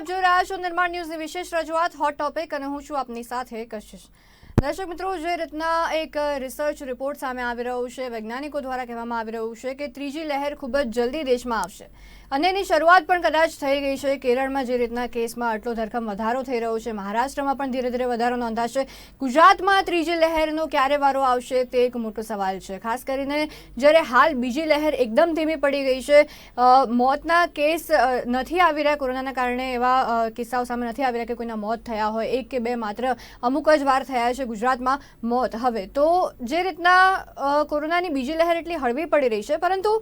આપ જોઈ રહ્યા છો નિર્માણ ન્યૂઝની વિશેષ રજૂઆત હોટ ટોપિક અને હું છું આપની સાથે કશિશ। દર્શક મિત્રો, જે રીતના એક રિસર્ચ રિપોર્ટ સામે આવી રહ્યો છે, વૈજ્ઞાનિકો દ્વારા કહેવામાં આવી રહ્યું છે કે ત્રીજી લહેર ખૂબ જ જલ્દી દેશમાં આવશે અને એની શરૂઆત પણ કદાચ થઈ ગઈ છે। કેરળમાં જે રીતના કેસમાં આટલો ધરખમ વધારો થઈ રહ્યો છે, મહારાષ્ટ્રમાં પણ ધીરે ધીરે વધારો નોંધાશે। ગુજરાતમાં ત્રીજી લહેરનો ક્યારે વારો આવશે તે એક મોટો સવાલ છે, ખાસ કરીને જ્યારે હાલ બીજી લહેર એકદમ ધીમી પડી ગઈ છે। મોતના કેસ નથી આવી રહ્યા કોરોનાના કારણે, એવા કિસ્સાઓ સામે નથી આવી રહ્યા કે કોઈના મોત થયા હોય, એક કે બે માત્ર અમુક જ વાર થયા છે ગુજરાતમાં મોત। હવે તો જે રીતના કોરોનાની બીજી લહેર એટલી હળવી પડી રહી છે, પરંતુ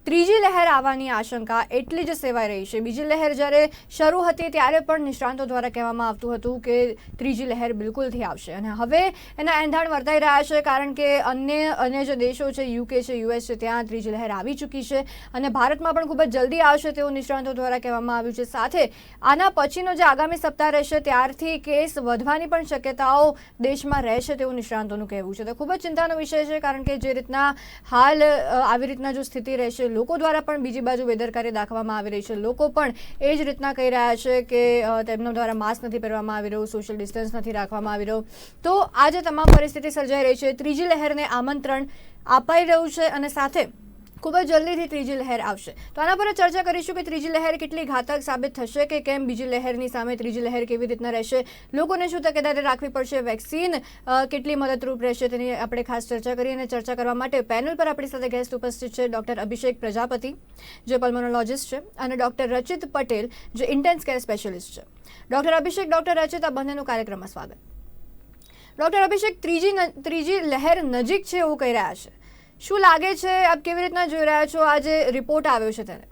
ત્રીજી લહેર આવવાની આશંકા એટલી જ સેવાઈ રહી છે। બીજી લહેર જ્યારે શરૂ હતી ત્યારે પણ નિષ્ણાંતો દ્વારા કહેવામાં આવતું હતું કે ત્રીજી લહેર બિલકુલથી આવશે અને હવે એના એંધાણ વર્તાઈ રહ્યા છે, કારણ કે અન્ય જે દેશો છે, યુકે છે, યુએસ છે, ત્યાં ત્રીજી લહેર આવી ચૂકી છે અને ભારતમાં પણ ખૂબ જ જલ્દી આવશે તેવું નિષ્ણાંતો દ્વારા કહેવામાં આવ્યું છે। સાથે આના પછીનો જે આગામી સપ્તાહ રહેશે ત્યારથી કેસ વધવાની પણ શક્યતાઓ દેશમાં રહેશે તેવું નિષ્ણાંતોનું કહેવું છે। તો ખૂબ જ ચિંતાનો વિષય છે, કારણ કે જે રીતના હાલ આવી રીતના જો સ્થિતિ રહેશે, લોકો દ્વારા પણ બીજી બાજુ બેદરકારી દાખવવામાં આવી રહી છે। લોકો પણ એ જ રીતના કહી રહ્યા છે કે તેમના દ્વારા માસ્ક નથી પહેરવામાં આવી રહ્યું, સોશિયલ ડિસ્ટન્સ નથી રાખવામાં આવી રહ્યું। તો આ જે તમામ પરિસ્થિતિ સર્જાઈ રહી છે, ત્રીજી લહેરને આમંત્રણ અપાઈ રહ્યું છે અને સાથે ખૂબ જ જલ્દીથી ત્રીજી લહેર આવશે। તો આના પર ચર્ચા કરીશું કે ત્રીજી લહેર કેટલી ઘાતક સાબિત થશે કે કેમ, બીજી લહેરની સામે ત્રીજી લહેર કેવી રીતના રહેશે, લોકોને શું તકેદારી રાખવી પડશે, વેક્સિન કેટલી મદદરૂપ રહેશે, તેની આપણે ખાસ ચર્ચા કરી। અને ચર્ચા કરવા માટે પેનલ પર આપણી સાથે ગેસ્ટ ઉપસ્થિત છે ડૉક્ટર અભિષેક પ્રજાપતિ, જે પલ્મોનોલોજીસ્ટ છે, અને ડૉક્ટર રચિત પટેલ, જે ઇન્ટેન્સ કેર સ્પેશિયાલિસ્ટ છે। ડૉક્ટર અભિષેક, ડૉક્ટર રચિત, આ બંનેનું કાર્યક્રમમાં સ્વાગત। ડૉક્ટર અભિષેક, ત્રીજી લહેર નજીક છે એવું કહી રહ્યા છે, શું લાગે છે, આપ કેવી રીતના જોઈ રહ્યા છો આ જે રિપોર્ટ આવ્યો છે તેને?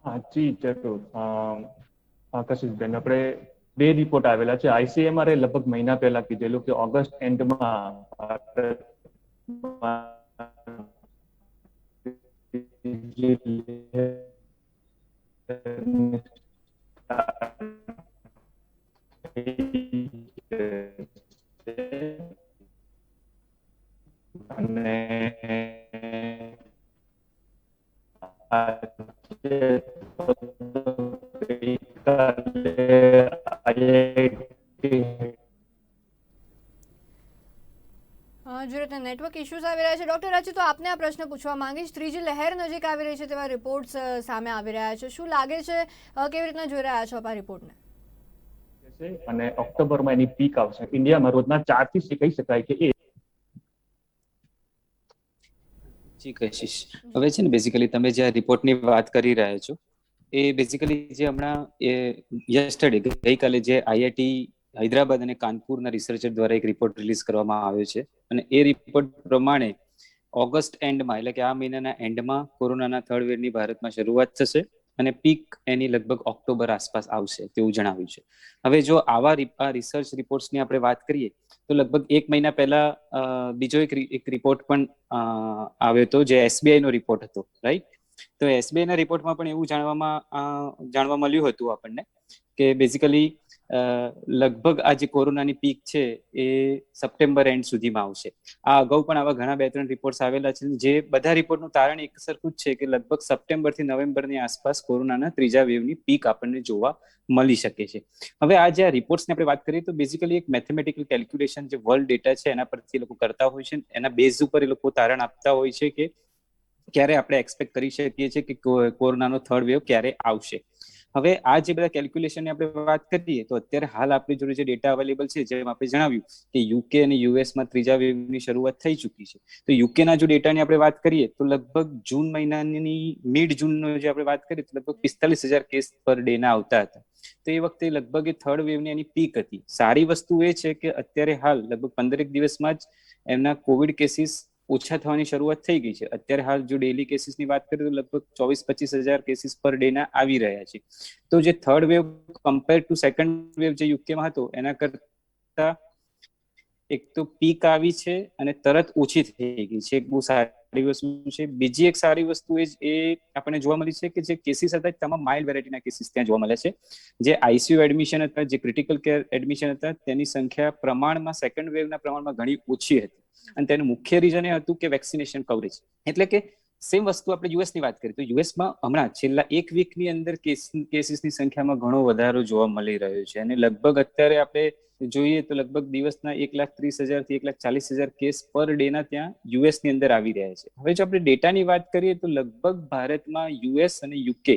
હા જી જરૂર। કશિશબેન, આપણે બે રિપોર્ટ આવેલા છે। ICMR લગભગ મહિના પહેલા કીધેલું કે ઓગસ્ટ એન્ડમાં અને જે રીતે નેટવર્ક ઇશ્યુઝ આવી રહ્યા છે, ડૉક્ટર રચિત, તો આપને આ પ્રશ્ન પૂછવા માંગીશ, ત્રીજી લહેર નજીક આવી રહી છે તેવા રિપોર્ટ્સ સામે આવી રહ્યા છે, શું લાગે છે, કેવી રીતના જોઈ રહ્યા છો આપ આ રિપોર્ટને? અને ઓક્ટોબરમાં એની પીક આવશે। ઇન્ડિયામાં રોજના 4 થી કહી શકાય કે જી કશિશ, હવે છે ને બેઝિકલી તમે જે રિપોર્ટની વાત કરી રહ્યા છો એ બેઝિકલી જે હમણાં યસ્ટરડે ગઈકાલે જે IIT હૈદરાબાદ અને કાનપુરના રિસર્ચર દ્વારા એક રિપોર્ટ રિલીઝ કરવામાં આવ્યો છે અને એ રિપોર્ટ પ્રમાણે ઓગસ્ટ એન્ડમાં, એટલે કે આ મહિનાના એન્ડમાં કોરોનાના થર્ડ વેવની ભારતમાં શરૂઆત થશે અને પીક એની લગભગ ઓક્ટોબર આસપાસ આવશે તેવું જણાવ્યું છે। હવે જો આવા રિસર્ચ રિપોર્ટ્સની આપણે વાત કરીએ તો લગભગ એક મહિના પહેલા બીજો એક રિપોર્ટ પણ આવ્યો હતો, જે SBI નો રિપોર્ટ હતો, રાઈટ? તો SBI ના રિપોર્ટમાં પણ એવું જાણવા મળ્યું હતું આપણને કે બેઝિકલી લગભગ આ જે કોરોનાની પીક છે એ સપ્ટેમ્બર એન્ડ સુધીમાં આવશે। આ અગાઉ પણ આવા ઘણા 2-3 રિપોર્ટ્સ આવેલા છે, જે બધા રિપોર્ટનું તારણ એક સરખું જ છે કે લગભગ સપ્ટેમ્બર થી નવેમ્બરની આસપાસ કોરોનાના ત્રીજા વેવની પીક આપણને જોવા મળી શકે છે। હવે આ જે રિપોર્ટ્સની આપણે વાત કરીએ તો બેઝિકલી એક મેથેમેટિકલ કેલ્ક્યુલેશન જે વર્લ્ડ ડેટા છે એના પરથી લોકો કરતા હોય છે, એના બેઝ ઉપર એ લોકો તારણ આપતા હોય છે કે ક્યારે આપણે એક્સપેક્ટ કરી શકીએ છીએ કે કોરોનાનો થર્ડ વેવ ક્યારે આવશે। હવે આ જે બધા કેલ્ક્યુલેશનની આપણે વાત કરીએ તો અત્યારે હાલ આપણી જોડે જે ડેટા અવેલેબલ છે, જેમ આપણે જણાવ્યું કે યુકે અને યુએસમાં ત્રીજા વેવની શરૂઆત થઈ ચૂકી છે, તો યુકેના જો ડેટાની આપણે વાત કરીએ તો લગભગ જૂન મહિનાની મિડ જૂનનો જે આપણે વાત કરીએ તો લગભગ 45,000 કેસ પર ડે ના આવતા હતા। તો એ વખતે લગભગ એ થર્ડ વેવની એની પીક હતી। સારી વસ્તુ એ છે કે અત્યારે હાલ લગભગ 15 દિવસમાં જ એમના કોવિડ કેસીસ ઓછા થવાની શરૂઆત થઈ ગઈ છે। અત્યારે હાલ જો ડેલી કેસીસની વાત કરીએ તો લગભગ 24-25,000 કેસીસ પર ડે ના આવી રહ્યા છે। તો જે third wave compare to second wave જે યુકેમાં હતો એના કરતા એક તો પીક આવી છે અને તરત ઓછી થઈ ગઈ છે, એક બહુ સારી વસ્તુ છે। બીજી એક સારી વસ્તુ એ આપણને જોવા મળી છે કે જે કેસીસ હતા તમામ માઇલ્ડ વેરાયટીના કેસીસ ત્યાં જોવા મળ્યા છે। જે ICU એડમિશન હતા, જે ક્રિટિકલ કેર એડમિશન હતા, તેની સંખ્યા પ્રમાણમાં સેકન્ડ વેવના પ્રમાણમાં ઘણી ઓછી હતી અને તેનું મુખ્ય રીઝન એ હતું કે વેક્સિનેશન કવરેજ, એટલે કે સેમ વસ્તુ આપણે યુએસ ની વાત કરીએ તો યુએસમાં હમણાં છેલ્લા એક વીકની અંદર કેસીસની સંખ્યામાં ઘણો વધારો જોવા મળી રહ્યો છે અને લગભગ અત્યારે આપણે જોઈએ તો લગભગ દિવસના 1,30,000 થી 1,40,000 કેસ પર ડે ના ત્યાં યુએસ ની અંદર આવી રહ્યા છે. હવે જો આપણે ડેટાની વાત કરીએ તો લગભગ ભારતમાં યુએસ અને યુકે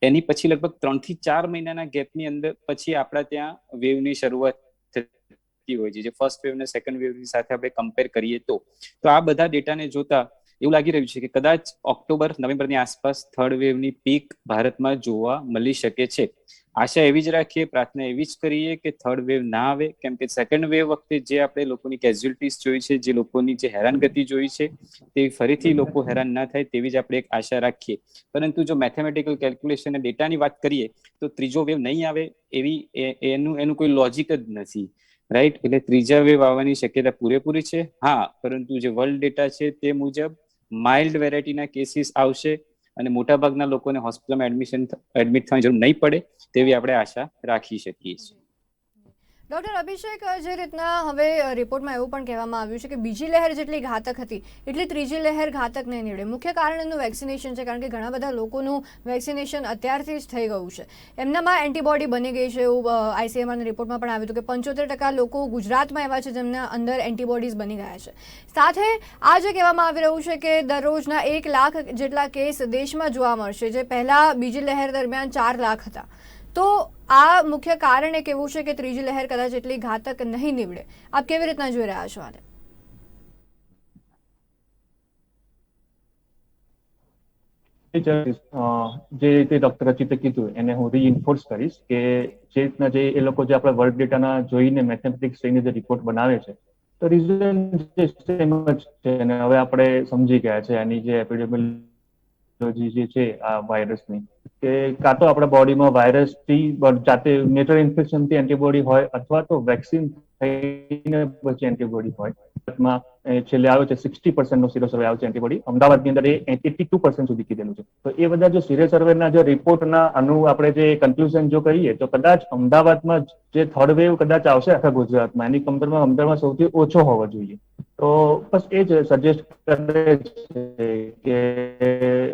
એની પછી લગભગ 3 થી 4 મહિનાના ગેપની અંદર પછી આપણા ત્યાં વેવની શરૂઆત થતી હોય છે. જે ફર્સ્ટ વેવ અને સેકન્ડ વેવની સાથે આપણે કમ્પેર કરીએ તો આ બધા ડેટાને જોતા એવું લાગી રહ્યું છે કે કદાચ ઓક્ટોબર નવેમ્બરની આસપાસ થર્ડ વેવની પીક ભારતમાં જોવા મળી શકે છે. આશા એવી જ રાખીએ, પ્રાર્થના એવી જ કરીએ કે થર્ડ વેવ ના આવે, કેમ કે સેકન્ડ વેવ વખતે જે આપણે લોકોની કેઝ્યુઅલિટીઝ જોઈ છે, જે લોકોની જે હેરાનગતિ જોઈ છે, તે ફરીથી લોકો હેરાન ના થાય તેવી જ આપણે એક આશા રાખીએ. પરંતુ જો મેથેમેટિકલ કેલ્ક્યુલેશન અને ડેટાની વાત કરીએ તો ત્રીજો વેવ નહીં આવે એવી એનું કોઈ લોજિક જ નથી, રાઈટ? એટલે ત્રીજા વેવ આવવાની શક્યતા પૂરેપૂરી છે. હા, પરંતુ જે વર્લ્ડ ડેટા છે તે મુજબ માઇલ્ડ વેરાયટીના કેસીસ આવશે અને મોટાભાગના લોકોને હોસ્પિટલમાં એડમિટ થવાની જરૂર નહીં પડે તેવી આપણે આશા રાખી શકીએ છીએ. ડૉક્ટર અભિષેક, જે રીતના હવે રિપોર્ટમાં એવું પણ કહેવામાં આવ્યું છે કે બીજી લહેર જેટલી ઘાતક હતી એટલી ત્રીજી લહેર ઘાતક નહીં નીવડે. મુખ્ય કારણ એનું વેક્સિનેશન છે, કારણ કે ઘણા બધા લોકોનું વેક્સિનેશન અત્યારથી જ થઈ ગયું છે, એમનામાં એન્ટીબોડી બની ગઈ છે. એવું આઈસીએમઆરના રિપોર્ટમાં પણ આવ્યું હતું કે 75% લોકો ગુજરાતમાં એવા છે જેમના અંદર એન્ટીબોડીઝ બની ગયા છે. સાથે આ જે કહેવામાં આવી રહ્યું છે કે દરરોજના 1 લાખ જેટલા કેસ દેશમાં જોવા મળશે, જે પહેલાં બીજી લહેર દરમિયાન 4 લાખ હતા. તો આ મુખ્ય કારણ એક એવું છે કે ત્રીજી લહેર કદાચ એટલી ઘાતક નહીં નીવડે. આપ કેવી રીતના જોઈ રહ્યા છો આને? જે રીતે ડોક્ટર રચિતે કીધું એને હું રીઇન્ફોર્સ કરીશ કે જે રીતના જે એ લોકો જે આપણા વર્લ્ડ ડેટાના જોઈને મેથેમેટિક્સ જોઈને જે રિપોર્ટ બનાવે છે તો રીઝન જે સેમ જ છે અને હવે આપણે સમજી ગયા છે આની જે એપિડેમિયોલોજી જે છે આ વાયરસની, કે કાં તો આપણા બોડીમાં વાયરસથી જાતે નેચરલ ઇન્ફેક્શનથી એન્ટીબોડી હોય અથવા તો વેક્સિન થઈને પછી એન્ટીબોડી હોય. છેલ્લે આવે છે 60% નો સિરો સર્વે આવે છે એન્ટીબોડી. અમદાવાદની અંદર એ 82% સુધી કીધેલું છે. તો એ બધા જો સિરો સર્વેના જો રિપોર્ટના આપણે જે કન્ક્લુઝન જો કહીએ તો કદાચ અમદાવાદમાં જે થર્ડ વેવ કદાચ આવશે આખા ગુજરાતમાં, એની કમ્પેરમાં અમદાવાદમાં સૌથી ઓછો હોવો જોઈએ. તો બસ એ જ સજેસ્ટ કરે છે કે,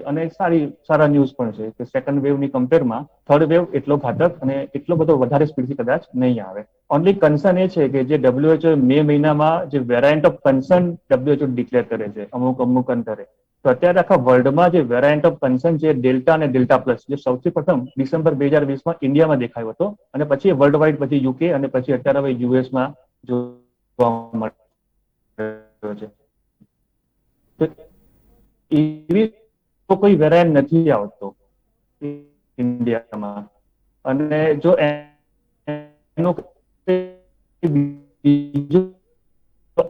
અને સારા ન્યૂઝ પણ છે કે સેકન્ડ વેવની કમ્પેરમાં થર્ડ વેવ એટલો ઘાતક અને એટલો બધો વધારે સ્પીડથી કદાચ નહીં આવે. ઓનલી કન્સર્ન એ છે કે જે WHO મે મહિનામાં જે વેરાયન્ટ ઓફ કન્સર્ન WHO ડિક્લેર કરે છે અમુક અંતરે, તો અત્યારે આખા વર્લ્ડમાં જે વેરાયન્ટ ઓફ કન્સર્ન છે ડેલ્ટા અને ડેલ્ટા પ્લસ, જે સૌથી પ્રથમ ડિસેમ્બર 2020માં ઇન્ડિયામાં દેખાયો હતો અને પછી વર્લ્ડ વાઇડ પછી યુકે અને પછી અત્યારે હવે યુએસમાં જોવા મળ્યો છે. તો એવી કોઈ વેરાયન્ટ નથી આવતો ઇન્ડિયામાં, અને જો એનો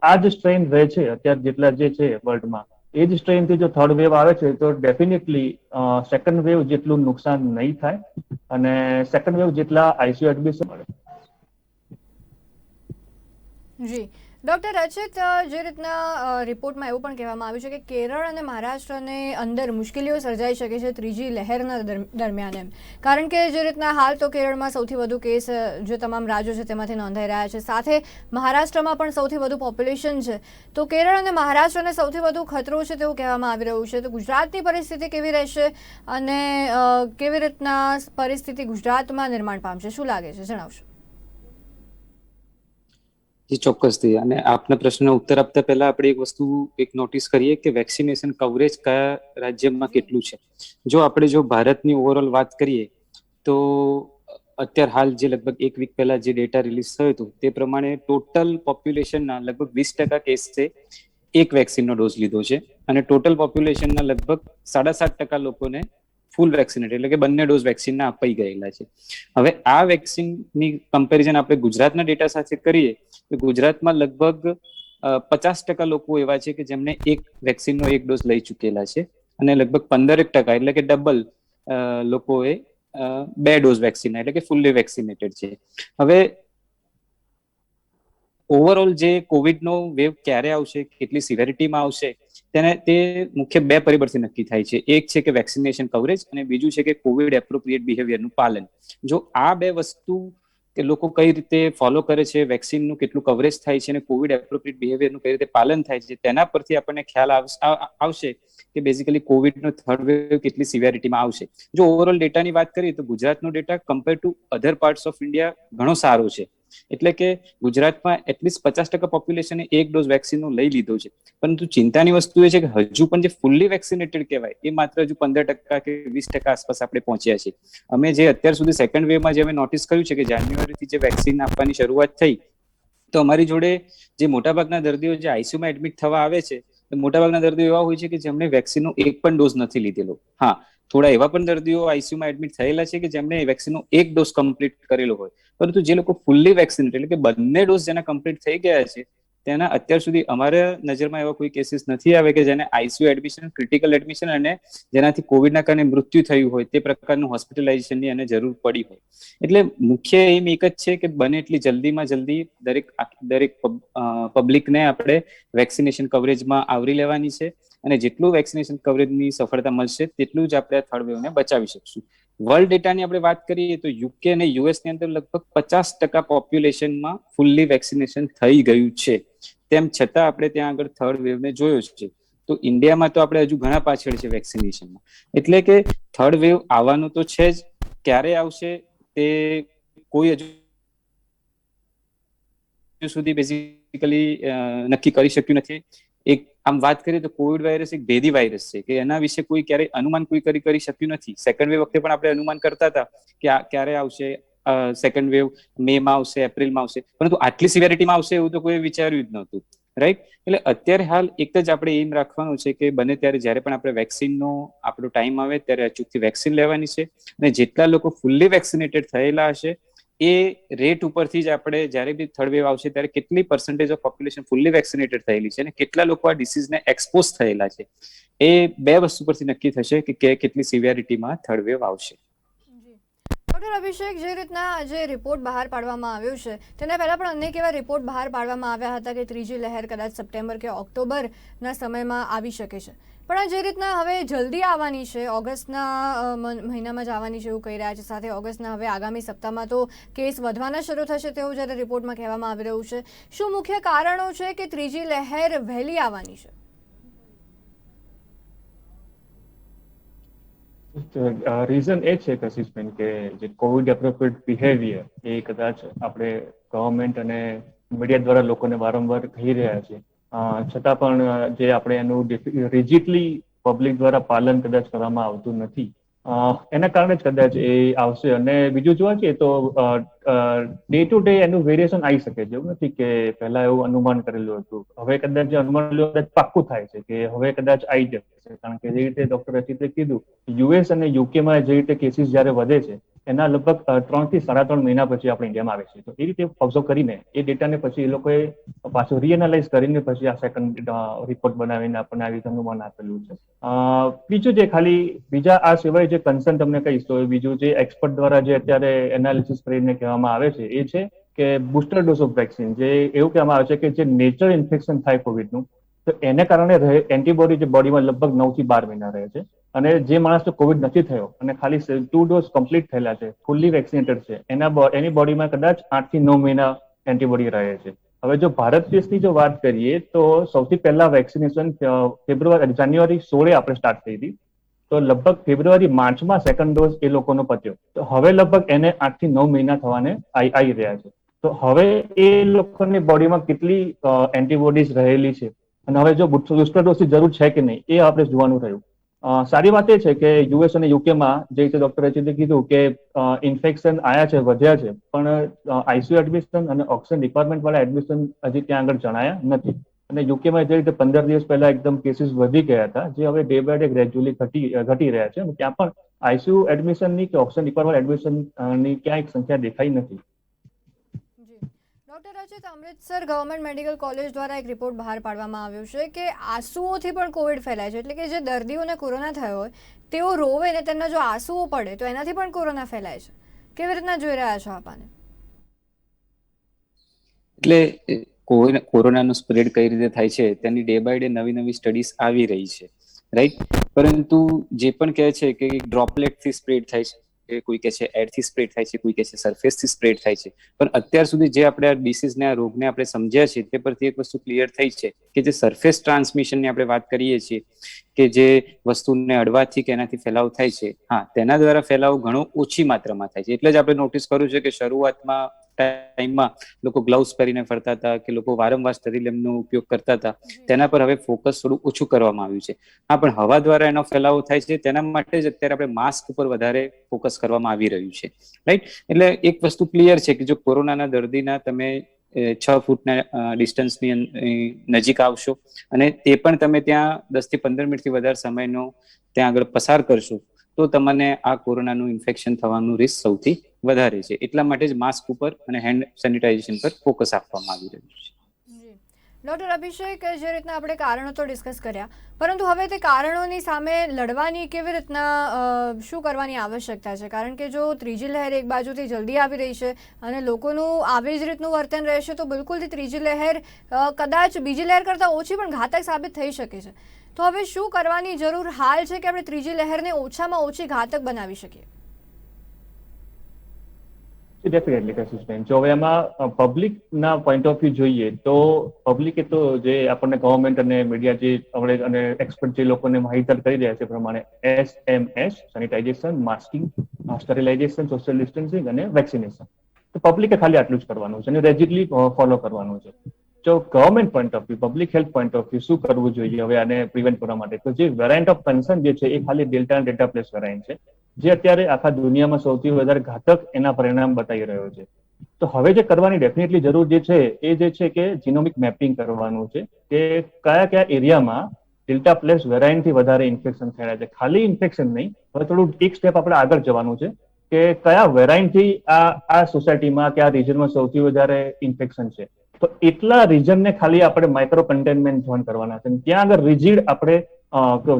આ જ સ્ટ્રેન રહે છે અત્યારે જેટલા જે છે વર્લ્ડમાં, એ જ સ્ટ્રેન થી જો થર્ડ વેવ આવે છે તો ડેફિનેટલી સેકન્ડ વેવ જેટલું નુકસાન નહીં થાય અને સેકન્ડ વેવ જેટલા આઈસીયુ એડમિશન મળે. જી ડૉક્ટર રચિત, જે રીતના રિપોર્ટમાં એવું પણ કહેવામાં આવ્યું છે કે કેરળ અને મહારાષ્ટ્રને અંદર મુશ્કેલીઓ સર્જાઈ શકે છે ત્રીજી લહેરના દરમિયાન, એમ કારણ કે જે રીતના હાલ તો કેરળમાં સૌથી વધુ કેસ જે તમામ રાજ્યો છે તેમાંથી નોંધાઈ રહ્યા છે, સાથે મહારાષ્ટ્રમાં પણ સૌથી વધુ પોપ્યુલેશન છે. તો કેરળ અને મહારાષ્ટ્રને સૌથી વધુ ખતરો છે તેવું કહેવામાં આવી રહ્યું છે. તો ગુજરાતની પરિસ્થિતિ કેવી રહેશે અને કેવી રીતના પરિસ્થિતિ ગુજરાતમાં નિર્માણ પામશે, શું લાગે છે, જણાવશો? ચોક્કસથી. અને આપના પ્રશ્નનો ઉત્તર આપતા પહેલા આપણે એક વસ્તુ નોટિસ કરીએ કે વેક્સિનેશન કવરેજ કયા રાજ્યમાં કેટલું છે. જો ભારતની ઓવરઓલ વાત કરીએ તો અત્યારે હાલ જે લગભગ એક વીક પહેલા જે ડેટા રિલીઝ થયો હતો તે પ્રમાણે ટોટલ પોપ્યુલેશનના લગભગ 20% કેસ છે એક વેક્સિનનો ડોઝ લીધો છે અને ટોટલ પોપ્યુલેશનના લગભગ 7.5% લોકોને ફૂલ વેક્સિનેટ એટલે કે બંને ડોઝ વેક્સિનના અપાઈ ગયેલા છે. હવે આ વેક્સિનની કમ્પેરિઝન આપણે ગુજરાતના ડેટા સાથે કરીએ તો ગુજરાતમાં લગભગ 50% લોકો એવા છે કે જેમને એક વેક્સિનનો એક ડોઝ લઈ ચૂકેલા છે અને લગભગ 15% એટલે કે ડબલ લોકોએ 2 ડોઝ વેક્સિન એટલે કે ફૂલ્લી વેક્સિનેટેડ છે. હવે ઓવરઓલ જે કોવિડનો વેવ ક્યારે આવશે, કેટલી સિવેરિટીમાં આવશે, તે મુખ્ય 2 પરિબળથી નક્કી થાય છે. એક છે કે વેક્સિનેશન કવરેજ અને બીજું છે કે કોવિડ એપ્રોપ્રિએટ બિહેવિયરનું પાલન. જો આ 2 વસ્તુ કે લોકો કઈ રીતે ફોલો કરે છે, વેક્સિનનું કેટલું કવરેજ થાય છે અને કોવિડ એપ્રોપ્રિએટ બિહેવિયરનું કઈ રીતે પાલન થાય છે, તેના પરથી આપણને ખ્યાલ આવશે કે બેઝિકલી કોવિડનો થર્ડ વેવ કેટલી સિવિયરિટીમાં આવશે. જો ઓવરઓલ ડેટાની વાત કરીએ તો ગુજરાતનો data compare to other parts of India ઘણો સારો છે. એટલે કે ગુજરાતમાં એટલીસ્ટ 50% પોપ્યુલેશને એક ડોઝ વેક્સિનનો લઈ લીધો છે. પરંતુ ચિંતાની વસ્તુ એ છે કે હજુ પણ જે ફૂલ્લી વેક્સિનેટેડ કહેવાય એ માત્ર હજુ 15% કે 20% આસપાસ આપણે પહોંચ્યા છીએ. અમે જે અત્યાર સુધી સેકન્ડ વેવમાં જે અમે નોટિસ કર્યું છે કે જાન્યુઆરીથી જે વેક્સિન આપવાની શરૂઆત થઈ, તો અમારી જોડે જે મોટાભાગના દર્દીઓ જે આઈસીયુમાં એડમિટ થવા આવે છે, મોટાભાગના દર્દીઓ એવા હોય છે કે જેમણે વેક્સિનનો એક પણ ડોઝ નથી લીધેલો. હા, થોડા એવા પણ દર્દીઓ આઈસીયુમાં એડમિટ થયેલા છે કે જેમણે વેક્સિનનો એક ડોઝ કમ્પ્લીટ કરેલો હોય. પરંતુ જે લોકો ફૂલ્લી વેક્સિનેટેડ એટલે કે બંને ડોઝ જેના કમ્પ્લીટ થઈ ગયા છે, તેના અત્યાર સુધી અમારા નજરમાં એવા કોઈ કેસીસ નથી આવે કે જેને આઈસીયુ એડમિશન, ક્રિટિકલ એડમિશન અને જેનાથી કોવિડના કારણે મૃત્યુ થયું હોય તે પ્રકારનું હોસ્પિટલાઇઝેશનની એને જરૂર પડી હોય. એટલે મુખ્ય એમ એક જ છે કે બને એટલી જલ્દીમાં જલ્દી દરેક પબ્લિકને આપણે વેક્સિનેશન કવરેજમાં આવરી લેવાની છે અને જેટલું વેક્સિનેશન કવરેજની સફળતા મળશે તેટલું જ આપણે થર્ડ વેવને બચાવી શકશું. વર્લ્ડ ડેટાની આપણે વાત કરીએ તો યુકે અને યુએસની અંદર લગભગ 50% પોપ્યુલેશનમાં ફૂલ્લી વેક્સિનેશન થઈ ગયું છે. તેમ છતાં આપણે ત્યાં આગળ થર્ડ વેવને જોયો છે. તો ઇન્ડિયામાં તો આપણે હજુ ઘણા પાછળ છે વેક્સિનેશનમાં. એટલે કે થર્ડ વેવ આવવાનું તો છે જ, ક્યારે આવશે તે કોઈ હજુ સુધી બેઝિકલી નક્કી કરી શક્યું નથી. એક આમ વાત કરીએ તો કોવિડ વાયરસ એક ભેદી વાયરસ છે કે એના વિશે કોઈ ક્યારેય અનુમાન કોઈ કરી શક્યું નથી. સેકન્ડ વેવ વખતે પણ આપણે અનુમાન કરતા હતા કે ક્યારે આવશે, સેકન્ડ વેવ મે માં આવશે, એપ્રિલમાં આવશે, પરંતુ આટલી સિવિયરિટીમાં આવશે એવું તો કોઈ વિચાર્યું જ નહોતું, રાઈટ? એટલે અત્યારે હાલ એક જ આપણે એમ રાખવાનું છે કે બને ત્યારે જ્યારે પણ આપણે વેક્સિનનો આપણો ટાઈમ આવે ત્યારે અચૂકથી વેક્સિન લેવાની છે અને જેટલા લોકો ફૂલ્લી વેક્સિનેટેડ થયેલા હશે એ રેટ ઉપરથી જ આપણે જ્યારે બી થર્ડ વેવ આવશે ત્યારે કેટલી percentage of population fully vaccinated થયેલી છે અને કેટલા લોકો આ ડિસીઝને એક્સપોઝ થયેલા છે, એ બે વસ્તુ પરથી નક્કી થશે કે કેટલી સિવિયરિટીમાં થર્ડ વેવ આવશે. ડોક્ટર અભિષેક, જે રીતના જે રિપોર્ટ બહાર પાડવામાં આવ્યો છે તેના પહેલા પણ અનેક એવા રિપોર્ટ બહાર પાડવામાં આવ્યા હતા કે ત્રીજી લહેર કદાચ સપ્ટેમ્બર કે ઓક્ટોબરના સમયમાં આવી શકે છે, પણ જે રીતના હવે જલ્દી આવવાની છે, ઓગસ્ટના મહિનામાં જ આવવાની છે એવું કહી રહ્યા છે, સાથે ઓગસ્ટના હવે આગામી સપ્તાહમાં તો કેસ વધવાના શરૂ થશે તેવું જ્યારે રિપોર્ટમાં કહેવામાં આવી રહ્યું છે. શું મુખ્ય કારણો છે કે ત્રીજી લહેર વહેલી આવવાની છે? રીઝન એ છે કશિશબેન કે જે કોવિડ એપ્રોપ્રિએટ બિહેવિયર એ કદાચ આપણે ગવર્મેન્ટ અને મીડિયા દ્વારા લોકોને વારંવાર કહી રહ્યા છે, છતાં પણ જે આપણે એનું રિજિડલી પબ્લિક દ્વારા પાલન કદાચ કરવામાં આવતું નથી, એના કારણે જ કદાચ એ આવશે. અને બીજું જોવા જઈએ તો ડે ટુ ડે એનું વેરિએશન આવી શકે છે. એવું નથી કે પહેલા એવું અનુમાન કરેલું હતું, હવે કદાચ જે અનુમાન કદાચ પાક્કું થાય છે કે હવે કદાચ આવી જશે. કારણ કે જે રીતે ડોક્ટર રચિતે કીધું, યુએસ અને યુકેમાં જે રીતે કેસીસ જયારે વધે છે એના લગભગ 3 થી 3.5 મહિના પછી આપણે ઇન્ડિયામાં આવે છે. તો એ રીતે ઓબ્ઝર્વ કરીને એ ડેટાને પછી એ લોકોએ પાછું રીએનાલાઇઝ કરીને પછી આ સેકન્ડ રિપોર્ટ બનાવીને આપણને આવી અનુમાન આપેલું છે. બીજું જે ખાલી બીજા આ સિવાય જે કન્સર્ન તમને કહીશ તો બીજું જે એક્સપર્ટ દ્વારા જે અત્યારે એનાલિસિસ કરીને કહેવામાં આવે છે એ છે કે બુસ્ટર ડોઝ ઓફ વેક્સિન, જે એવું કહેવામાં આવે છે કે જે નેચરલ ઇન્ફેક્શન થાય કોવિડનું, તો એને કારણે એન્ટીબોડી જે બોડીમાં લગભગ 9 થી 12 મહિના રહે છે. અને જે માણસને કોવિડ નથી થયો અને ખાલી 2 ડોઝ કમ્પ્લીટ થયેલા છે, ફૂલ્લી વેક્સિનેટેડ છે, એની બોડીમાં કદાચ 8 થી 9 મહિના એન્ટીબોડી રહે છે. હવે જો ભારત દેશની જો વાત કરીએ તો સૌથી પહેલા વેક્સિનેશન જાન્યુઆરી 16 આપણે સ્ટાર્ટ થઈ હતી, તો લગભગ ફેબ્રુઆરી માર્ચમાં સેકન્ડ ડોઝ એ લોકોનો પત્યો. તો હવે લગભગ એને 8 થી 9 મહિના થવાને આવી રહ્યા છે. તો હવે એ લોકોની બોડીમાં કેટલી એન્ટીબોડીઝ રહેલી છે અને હવે જો બુસ્ટર ડોઝની જરૂર છે કે નહીં એ આપણે જોવાનું રહ્યું. સારી વાત એ છે કે યુએસ અને યુકેમાં જે રીતે ડોક્ટર રચિતે કીધું કે ઇન્ફેક્શન આયા છે, વધ્યા છે, પણ આઈસીયુ એડમિશન અને ઓક્સિજન ડિપાર્ટમેન્ટ વાળા એડમિશન હજી ત્યાં આગળ જણાયા નથી. અને યુકેમાં જે રીતે 15 દિવસ પહેલા એકદમ કેસીસ વધી ગયા હતા, જે હવે ડે બાય ડે ગ્રેજ્યુઅલી ઘટી રહ્યા છે, અને ત્યાં પણ આઈસીયુ એડમિશનની કે ઓક્સિજન ડિપાર્ટમેન્ટ એડમિશનની ક્યાંય સંખ્યા દેખાઈ નથી. ડોક્ટર રચિત, અમૃતસર ગવર્મેન્ટ મેડિકલ કોલેજ દ્વારા એક રિપોર્ટ બહાર પાડવામાં આવ્યો છે કે આંસુઓથી પણ કોવિડ ફેલાય છે, એટલે કે જે દર્દીઓને કોરોના થયો હોય તેઓ રોવે ને તેમના જો આંસુઓ પડે તો એનાથી પણ કોરોના ફેલાય છે. કેવી રીતના જોઈ રહ્યા છો આપાને? એટલે કોરોનાનો સ્પ્રેડ કઈ રીતે થાય છે તેની ડે બાય ડે નવી નવી સ્ટડીઝ આવી રહી છે, રાઈટ? પરંતુ જે પણ કહે છે કે ડ્રોપલેટથી સ્પ્રેડ થાય છે, છે, કોઈ કહે છે એરથી સ્પ્રેડ થાય છે, કોઈ કહે છે સરફેસથી સ્પ્રેડ થાય છે. પણ અત્યાર સુધી જે આપણે આ ડિસીઝને, આ રોગને આપણે સમજ્યા છીએ તે પરથી એક વસ્તુ ક્લિયર થઈ છે કે જે સરફેસ ટ્રાન્સમિશનની આપણે વાત કરીએ છીએ કે જે વસ્તુને અડવાથી કે એનાથી ફેલાવ થાય છે, હા, તેના દ્વારા ફેલાવ ઘણો ઓછી માત્રામાં થાય છે. એટલે જ આપણે નોટિસ કર્યું છે કે શરૂઆતમાં ટાઈમમાં લોકો ગ્લવ્સ પહેરીને ફરતા હતા, કે લોકો વારંવાર સ્ટરીલિયમનો ઉપયોગ કરતા હતા, તેના પર હવે ફોકસ થોડું ઓછું કરવામાં આવ્યું છે. હા, પણ હવા દ્વારા એનો ફેલાવો થાય છે, તેના માટે જ અત્યારે આપણે માસ્ક ઉપર વધારે ફોકસ કરવામાં આવી રહ્યું છે, રાઈટ? એટલે એક વસ્તુ ક્લિયર છે કે જો કોરોનાના દર્દીના તમે 6 ફૂટના ડિસ્ટન્સની નજીક આવશો અને તે પણ તમે ત્યાં 10 થી 15 મિનિટથી વધારે સમયનો ત્યાં આગળ પસાર કરશો તો તમને આ કોરોનાનું ઇન્ફેક્શન થવાનું રિસ્ક સૌથી વધારે છે. એટલા માટે જ માસ્ક ઉપર અને હેન્ડ સેનિટાઇઝેશન પર ફોકસ આપવામાં આવી રહ્યું છે. ડૉક્ટર અભિષેક, જે રીતના આપણે કારણો તો ડિસ્કસ કર્યા, પરંતુ હવે તે કારણોની સામે લડવાની કેવી રીતના શું કરવાની આવશ્યકતા છે? કારણ કે જો ત્રીજી લહેર એક બાજુથી જલ્દી આવી રહી છે અને લોકોનું આવી જ રીતનું વર્તન રહેશે તો બિલકુલથી ત્રીજી લહેર કદાચ બીજી લહેર કરતાં ઓછી પણ ઘાતક સાબિત થઈ શકે છે. તો હવે શું કરવાની જરૂર હાલ છે કે આપણે ત્રીજી લહેરને ઓછામાં ઓછી ઘાતક બનાવી શકીએ? ડેફિનેટલી કશિશબેન, જો હવે એમાં પબ્લિકના પોઈન્ટ ઓફ વ્યૂ જોઈએ તો પબ્લિકે તો જે આપણને ગવર્મેન્ટ અને મીડિયા જે આપણે અને એક્સપર્ટ જે લોકોને માહિતગાર કરી રહ્યા છે પ્રમાણે SMS, sanitization, masking, sterilization, social distancing અને વેક્સિનેશન, તો પબ્લિકે ખાલી આટલું જ કરવાનું છે અને રેગ્યુલરલી ફોલો કરવાનું છે. જો government point of view, public health point of view શું કરવું જોઈએ હવે આને પ્રિવેન્ટ કરવા માટે, તો જે વેરાયન્ટ ઓફ કન્સર્ન જે છે એ ખાલી ડેલ્ટા અને ડેલ્ટા પ્લસ વેરાયન્ટ છે, જે અત્યારે આખા દુનિયામાં સૌથી વધારે ઘાતક એના પરિણામ બતાવી રહ્યો છે. તો હવે જે કરવાની ડેફિનેટલી જરૂર જે છે એ જે છે કે જીનોમિક મેપિંગ કરવાનું છે કે કયા કયા એરિયામાં ડેલ્ટા પ્લસ વેરાયન્ટથી વધારે ઇન્ફેક્શન થયા છે. ખાલી ઇન્ફેક્શન નહીં, હવે થોડું એક સ્ટેપ આપણે આગળ જવાનું છે કે કયા વેરાયન્ટથી આ સોસાયટીમાં કે આ રિજનમાં સૌથી વધારે ઇન્ફેક્શન છે. તો એટલા રિજનને ખાલી આપણે માઇક્રો કન્ટેનમેન્ટ ઝોન કરવાના છે. ત્યાં આગળ રિજિડ આપણે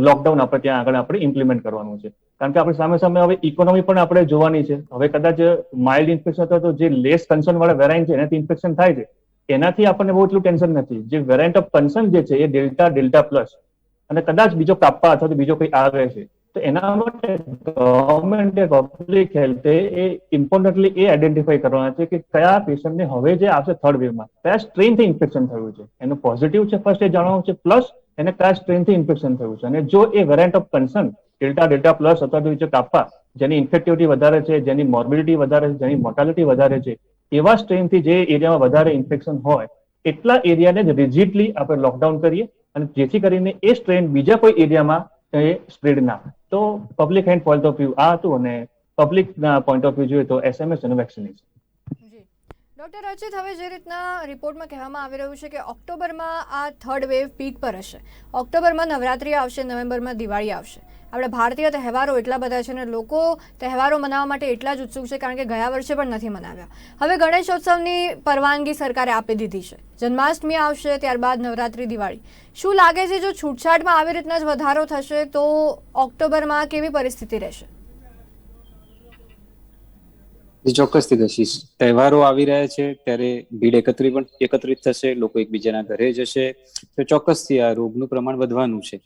લોકડાઉન આપણે ત્યાં આગળ આપણે ઇમ્પ્લિમેન્ટ કરવાનું છે. કારણ કે આપણે સામે સામે હવે ઇકોનોમી પણ આપણે જોવાની છે. હવે કદાચ માઇલ્ડ ઇન્ફેક્શન અથવા તો જે લેસ કન્સર્ન વાળા વેરાયન્ટ છે એનાથી ઇન્ફેક્શન થાય છે, એનાથી આપણને બહુ એટલું ટેન્શન નથી. જે વેરાયન્ટ ઓફ કન્સર્ન જે છે એ ડેલ્ટા પ્લસ અને કદાચ બીજો કાપા અથવા તો બીજો કંઈ આવે છે, તો એના માટે ગવર્મેન્ટ પબ્લિક હેલ્થે એ ઇમ્પોર્ટન્ટલી એ આઈડેન્ટિફાઈ કરવાના છે કે કયા પેશન્ટને હવે જે આવશે થર્ડ વેવમાં કયા સ્ટ્રેનથી ઇન્ફેક્શન થયું છે, એનું પોઝિટિવ છે ફર્સ્ટ એ જાણવાનું છે, પ્લસ એને કયા સ્ટ્રેનથી ઇન્ફેક્શન થયું છે. અને જો એ વેરાયન્ટ ઓફ કન્સર્ન ડેલ્ટા પ્લસ અથવા તો બીજો કાપા જેની ઇન્ફેક્ટિવિટી વધારે છે, જેની મોર્બિડિટી વધારે છે, જેની મોર્ટાલિટી વધારે છે, એવા સ્ટ્રેનથી જે એરિયામાં વધારે ઇન્ફેક્શન હોય એટલા એરિયાને જ રિજિડલી આપણે લોકડાઉન કરીએ અને જેથી કરીને એ સ્ટ્રેન બીજા કોઈ એરિયામાં સ્પ્રેડ ના. તો public health point of view આ હતું અને પબ્લિકના પોઈન્ટ ઓફ વ્યૂ જોઈએ તો SMS અને વેક્સિનેશન. ડૉક્ટર રચિત, હવે જે રીતના રિપોર્ટમાં કહેવામાં આવી રહ્યું છે કે ઓક્ટોબરમાં આ થર્ડ વેવ પીક પર હશે, ઓક્ટોબરમાં નવરાત્રિ આવશે, નવેમ્બરમાં દિવાળી આવશે. આપણે ભારતીય તહેવારો એટલા બધા છે અને લોકો તહેવારો મનાવવા માટે એટલા જ ઉત્સુક છે કારણ કે ગયા વર્ષે પણ નથી મનાવ્યા. હવે ગણેશોત્સવની પરવાનગી સરકારે આપી દીધી છે, જન્માષ્ટમી આવશે, ત્યારબાદ નવરાત્રિ, દિવાળી. શું લાગે છે જો છૂટછાટમાં આવી રીતના જ વધારો થશે તો ઓક્ટોબરમાં કેવી પરિસ્થિતિ રહેશે? ચોક્કસથી કશીશ. તહેવારો આવી રહ્યા છે ત્યારે ભીડ એકત્રિત થશે, લોકો એકબીજાના ઘરે જશે, તો ચોક્કસથી આ રોગનું પ્રમાણ વધવાનું છે.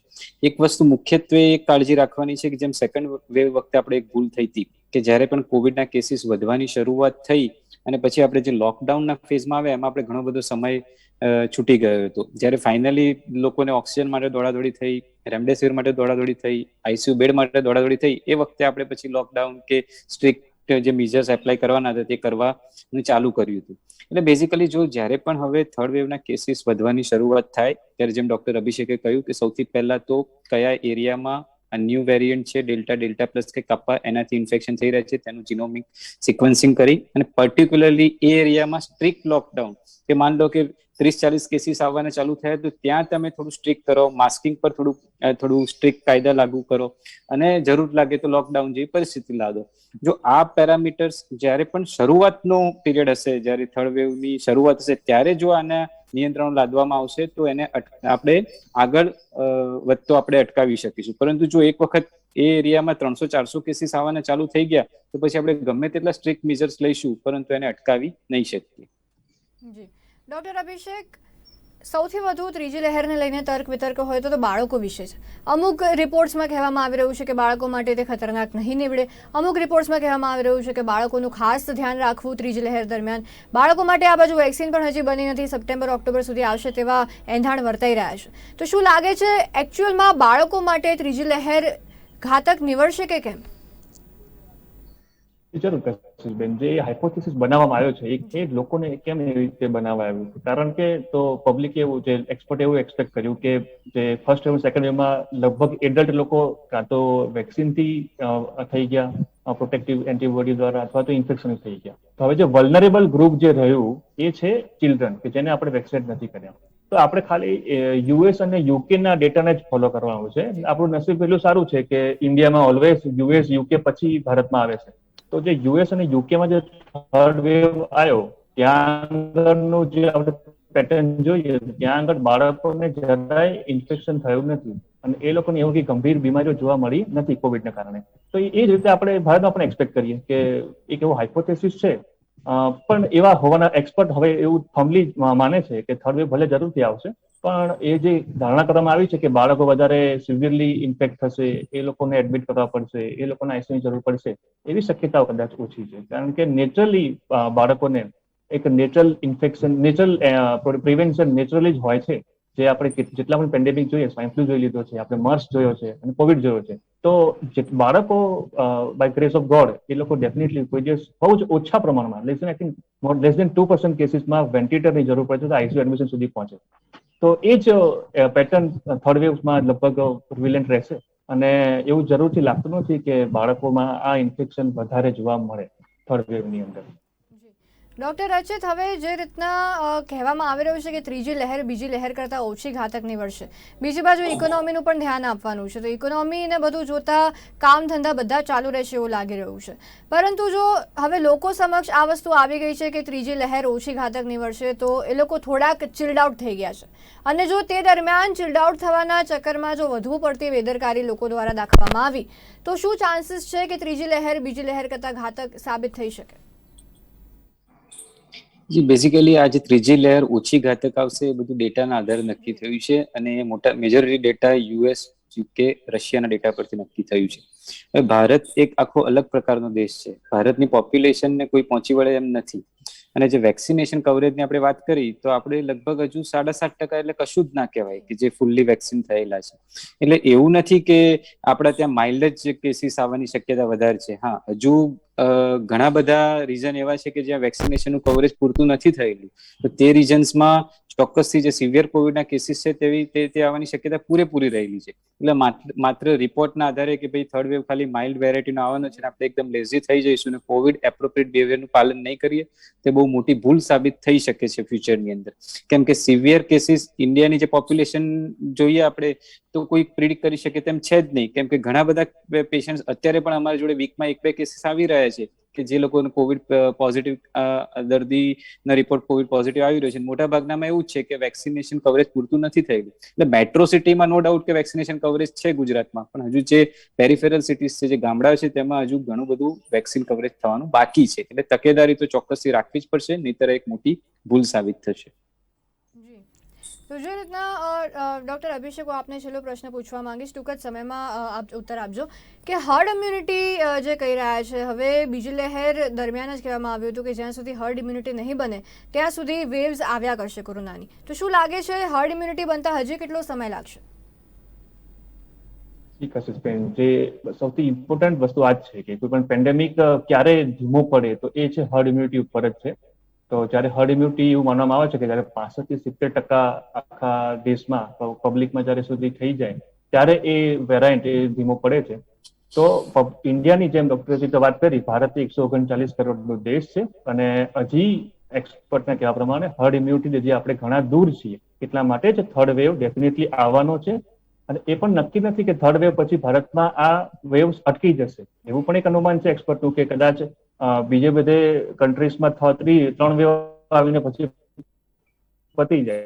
એક વસ્તુ મુખ્યત્વે કાળજી રાખવાની છે કે જેમ સેકન્ડ વેવ વખતે આપણે એક ભૂલ થઈ હતી કે જ્યારે પણ કોવિડના કેસીસ વધવાની શરૂઆત થઈ અને પછી આપણે જે લોકડાઉનના ફેઝમાં આવ્યા એમાં આપણે ઘણો બધો સમય છૂટી ગયો હતો. જ્યારે ફાઇનલી લોકોને ઓક્સિજન માટે દોડાદોડી થઈ, રેમડેસિવિર માટે દોડાદોડી થઈ, ICU બેડ માટે દોડાદોડી થઈ, એ વખતે આપણે પછી લોકડાઉન કે સ્ટ્રિક્ટ જે મેજર્સ એપ્લાય કરવાના હતા તે કરવાનું ચાલુ કર્યું હતું. એટલે બેઝિકલી જો જ્યારે પણ હવે થર્ડ વેવના કેસીસ વધવાની શરૂઆત થાય ત્યારે જેમ ડોક્ટર અભિષેકે કહ્યું કે સૌથી પહેલા તો કયા એરિયામાં આ ન્યૂ વેરિયન્ટ છે ડેલ્ટા પ્લસ કે કાપા એનાથી ઇન્ફેક્શન થઈ રહ્યા છે તેનું જીનોમિક સિક્વન્સિંગ કરી અને પર્ટિક્યુલરલી એ એરિયામાં સ્ટ્રિક્ટ લોકડાઉન કે માન લો કે 30-40 કેસીસ આવવાના ચાલુ થયા તો ત્યાં તમે થોડું સ્ટ્રિક્ટ કરો, માસ્કિંગ પર થોડું સ્ટ્રિક્ટ કાયદા લાગુ કરો અને જરૂર લાગે તો લોકડાઉન જેવી પરિસ્થિતિ લાદો. જો આ પેરામીટર્સ જ્યારે પણ શરૂઆતનો પીરિયડ હશે, જ્યારે થર્ડ વેવની શરૂઆત હશે ત્યારે જો આના નિયંત્રણો લાદવામાં આવશે તો એને આપણે આગળ વધતો આપણે અટકાવી શકીશું. પરંતુ જો એક વખત એ એરિયામાં 300-400 કેસીસ આવવાના ચાલુ થઈ ગયા તો પછી આપણે ગમે તેટલા સ્ટ્રિક્ટ મેજર્સ લઈશું પરંતુ એને અટકાવી નહીં શકીએ. જી ડૉક્ટર અભિષેક, સૌથી વધુ ત્રીજી લહેરને લઈને તર્ક વિતર્ક હોય તો બાળકો વિશે છે. અમુક રિપોર્ટ્સમાં કહેવામાં આવી રહ્યું છે કે બાળકો માટે તે ખતરનાક નહીં નીવડે. અમુક રિપોર્ટ્સમાં કહેવામાં આવી રહ્યું છે કે બાળકોનું ખાસ ધ્યાન રાખવું ત્રીજી લહેર દરમિયાન. બાળકો માટે આ બાજુ વેક્સિન પણ હજી બની નથી. સપ્ટેમ્બર ઓક્ટોબર સુધી આવશે તેવા એંધાણ વર્તાઈ રહ્યા છે. તો શું લાગે છે એકચ્યુઅલમાં બાળકો માટે ત્રીજી લહેર ઘાતક નીવડશે કે કેમ? જરૂર કશિશબેન, જે હાઇપોથેસિસ બનાવવામાં આવ્યો છે એ લોકોને કેમ એવી રીતે બનાવવા આવ્યું છે? કારણ કે તો પબ્લિકે એવું જે એક્સપર્ટ એવું એક્સપેક્ટ કર્યું કે જે ફર્સ્ટ વેવ સેકન્ડ વેવમાં લગભગ એડલ્ટ લોકો કાં તો વેક્સિનથી થઈ ગયા પ્રોટેક્ટિવ એન્ટીબોડી દ્વારા અથવા તો ઇન્ફેક્શન થઈ ગયા. તો હવે જે વલ્નરેબલ ગ્રુપ જે રહ્યું એ છે ચિલ્ડ્રન, કે જેને આપણે વેક્સિનેટ નથી કર્યા. તો આપણે ખાલી યુએસ અને યુકે ના ડેટાને જ ફોલો કરવાનું છે. આપણું નસીબ એટલું સારું છે કે ઇન્ડિયામાં ઓલવેઝ યુએસ યુકે પછી ભારતમાં આવે છે. તો જે યુએસ અને યુકેમાં જે થર્ડ વેવ આવ્યો ત્યાં આગળનું જે આપણે પેટર્ન જોઈએ ત્યાં આગળ બાળકોને જરાય ઇન્ફેક્શન થયું નથી અને એ લોકોને એવું કઈ ગંભીર બીમારીઓ જોવા મળી નથી કોવિડના કારણે. તો એ જ રીતે આપણે ભારતમાં પણ એક્સપેક્ટ કરીએ કે એક એવો હાઇપોથેસિસ છે. પણ એવા હોવાના એક્સપર્ટ હવે એવું ફર્મલી માને છે કે થર્ડ વેવ ભલે જરૂરથી આવશે, પણ એ જે ધારણા કરવામાં આવી છે કે બાળકો વધારે સિવિયરલી ઇન્ફેક્ટ થશે, એ લોકોને એડમિટ કરવા પડશે, એ લોકોને આઈસીયુની જરૂર પડશે, એવી શક્યતાઓ કદાચ ઓછી છે. કારણ કે નેચરલી બાળકોને એક natural infection, natural prevention naturally જ હોય છે. જે આપણે જેટલા પણ પેન્ડેમિક જોઈએ, સ્વાઇન ફ્લુ જોઈ લીધો છે, આપણે મર્સ જોયો છે અને કોવિડ જોયો છે. તો બાળકો બાય ગ્રેસ ઓફ ગોડ એ લોકો ડેફિનેટલી કોઈ દિવસ બહુ જ ઓછા પ્રમાણમાં લેસ દેન 2% કેસીસમાં વેન્ટિલેટરની જરૂર પડે તો આઈસીયુ એડમિશન સુધી પહોંચે. તો એ જ પેટર્ન થર્ડ વેવમાં લગભગ પ્રિવિલન્ટ રહેશે અને એવું જરૂરથી લાગતું નથી કે બાળકોમાં આ ઇન્ફેક્શન વધારે જોવા મળે થર્ડ વેવની અંદર. ડોક્ટર રચિત, હવે જે રીતના કહેવામાં આવી રહ્યું છે કે ત્રીજી લહેર બીજી લહેર કરતાં ઓછી ઘાતક નીવડશે, બીજી બાજુ ઇકોનોમીનું પણ ધ્યાન આપવાનું છે. તો ઇકોનોમીને બધું જોતા કામ ધંધા બધા ચાલુ રહેશે એવું લાગી રહ્યું છે. પરંતુ જો હવે લોકો સમક્ષ આ વસ્તુ આવી ગઈ છે કે ત્રીજી લહેર ઓછી ઘાતક નીવડશે, તો એ લોકો થોડાક ચિલ્ડ આઉટ થઈ ગયા છે. અને જો તે દરમિયાન ચિલ્ડ આઉટ થવાના ચક્કરમાં જો વધુ પડતી બેદરકારી લોકો દ્વારા દાખવવામાં આવી તો શું ચાન્સીસ છે કે ત્રીજી લહેર બીજી લહેર કરતાં ઘાતક સાબિત થઈ શકે? જી, બેઝિકલી આ જે ત્રીજી લહેર ઓછી ઘાતક આવશે એ બધું ડેટાના આધારે નક્કી થયું છે અને મેજોરિટી ડેટા યુએસ, યુકે, રશિયાના ડેટા પરથી નક્કી થયું છે. હવે ભારત એક આખો અલગ પ્રકારનો દેશ છે. ભારતની પોપ્યુલેશનને કોઈ પહોંચી વળે એમ નથી. અને જે વેક્સિનેશન કવરેજની આપણે વાત કરી તો આપણે લગભગ હજુ 7.5% એટલે કશું જ ના કહેવાય કે જે ફૂલ્લી વેક્સિન થયેલા છે. એટલે એવું નથી કે આપણા ત્યાં માઇલ્ડ જ કેસીસ આવવાની શક્યતા વધારે છે. હા, હજુ ઘણા બધા રીઝન એવા છે કે જ્યાં વેક્સિનેશનનું કવરેજ પૂરતું નથી થયેલું. તો તે રીઝન્સમાં ચોક્કસથી જે સિવિયર કોવિડના કેસીસ છે તે આવવાની શક્યતા પૂરેપૂરી રહેલી છે. એટલે માત્ર રિપોર્ટના આધારે કે ભાઈ થર્ડ વેવ ખાલી માઇલ્ડ વેરાયટીનો આવવાનો છે, આપણે એકદમ લેઝી થઈ જઈશું અને કોવિડ એપ્રોપ્રિએટ બિહેવિયરનું પાલન નહીં કરીએ, તે બહુ મોટી ભૂલ સાબિત થઈ શકે છે ફ્યુચરની અંદર. કેમ કે સિવિયર કેસીસ ઇન્ડિયાની જે પોપ્યુલેશન જોઈએ આપણે તો કોઈ પ્રિડિક્ટ કરી શકે તેમ છે જ નહીં. કેમ કે ઘણા બધા પેશન્ટ અત્યારે પણ અમારી જોડે વીકમાં 1-2 કેસીસ આવી રહ્યા છે કે જે લોકોને કોવિડ પોઝિટિવ દર્દીના રિપોર્ટ કોવિડ પોઝિટિવ આવી રહ્યો છે. મોટા ભાગનામાં એવું છે કે વેક્સિનેશન કવરેજ પૂરતું નથી થયેલું. એટલે મેટ્રો સિટીમાં નો ડાઉટ કે વેક્સિનેશન કવરેજ છે ગુજરાતમાં, પણ હજુ જે પેરિફેરલ સિટીઝ છે, જે ગામડાઓ છે, તેમાં હજુ ઘણું બધું વેક્સિન કવરેજ થવાનું બાકી છે. એટલે તકેદારી તો ચોક્કસથી રાખવી જ પડશે, નહીંતર એક મોટી ભૂલ સાબિત થશે. તો જે રીતના ડૉક્ટર અભિષેક, આપને છેલ્લો પ્રશ્ન પૂછવા માંગીશ, ટૂંક જ સમયમાં ઉત્તર આપજો કે હર્ડ ઇમ્યુનિટી જે કહી રહ્યા છે, હવે બીજી લહેર દરમિયાન જ કહેવામાં આવ્યું હતું કે જ્યાં સુધી હર્ડ ઇમ્યુનિટી નહીં બને ત્યાં સુધી વેવ્સ આવ્યા કરશે કોરોનાની. તો શું લાગે છે હર્ડ ઇમ્યુનિટી બનતા હજી કેટલો સમય લાગશે? જે સૌથી ઇમ્પોર્ટન્ટ વસ્તુ આ જ છે કે કોઈ પણ પેન્ડેમિક ક્યારે ધીમો પડે તો એ છે હર્ડ ઇમ્યુનિટી ઉપર જ છે. તો જ્યારે હર્ડ ઇમ્યુનિટી એવું માનવામાં આવે છે કે જ્યારે 65% આખા દેશમાં પબ્લિકમાં જ્યારે સુધી થઈ જાય ત્યારે એ વેરાયન્ટ એ ધીમો પડે છે. તો ઇન્ડિયાની જેમ ડોક્ટર વાત કરી, ભારત 139 કરોડનો દેશ છે અને હજી એક્સપર્ટના કહેવા પ્રમાણે હર્ડ ઇમ્યુનિટી જે આપણે ઘણા દૂર છીએ, એટલા માટે જ થર્ડ વેવ ડેફિનેટલી આવવાનો છે. અને એ પણ નક્કી નથી કે થર્ડ વેવ પછી ભારતમાં આ વેવ્સ અટકી જશે. એવું પણ એક અનુમાન છે એક્સપર્ટનું કે કદાચ બીજે બધે કન્ટ્રીઝમાં 3 વેવ આવીને પછી પતી જાય.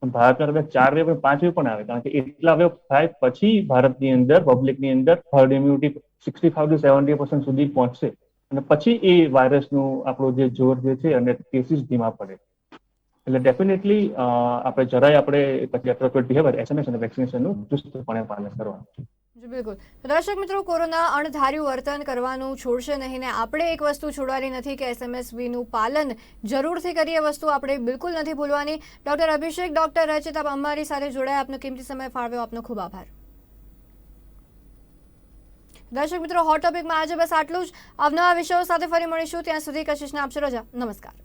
ભારતમાં કદાચ 4 વેવ 5 વેવ પણ આવે, કારણ કે એટલા વેવ થાય પછી ભારતની અંદર પબ્લિકની અંદર હર્ડ ઇમ્યુનિટી 65-70% સુધી પહોંચશે અને પછી એ વાયરસનું આપણું જે જોર જે છે અને કેસીસ ધીમા પડે. એટલે ડેફિનેટલી આપણે જરાય આપણે પછી એપ્રોપ્રિએટ બિહેવિયર SMS અને વેક્સિનેશનનું ચુસ્તપણે પાલન કરવાનું. જી બિલકુલ. તો દર્શક મિત્રો, કોરોના અણધાર્યું વર્તન કરવાનું છોડશે નહીં ને આપણે એક વસ્તુ છોડવાની નથી કે SMSBનું પાલન જરૂરથી કરીએ. વસ્તુ આપણે બિલકુલ નથી ભૂલવાની. ડૉક્ટર અભિષેક, ડૉક્ટર રચિત, આપ અમારી સાથે જોડાયા, આપનો કિંમતી સમય ફાળવ્યો, આપનો ખૂબ આભાર. દર્શક મિત્રો, હોટ ટોપિકમાં આજે બસ આટલું જ. આવનારા વિષયો સાથે ફરી મળીશું. ત્યાં સુધી કશિશને આપશો રજા. નમસ્કાર.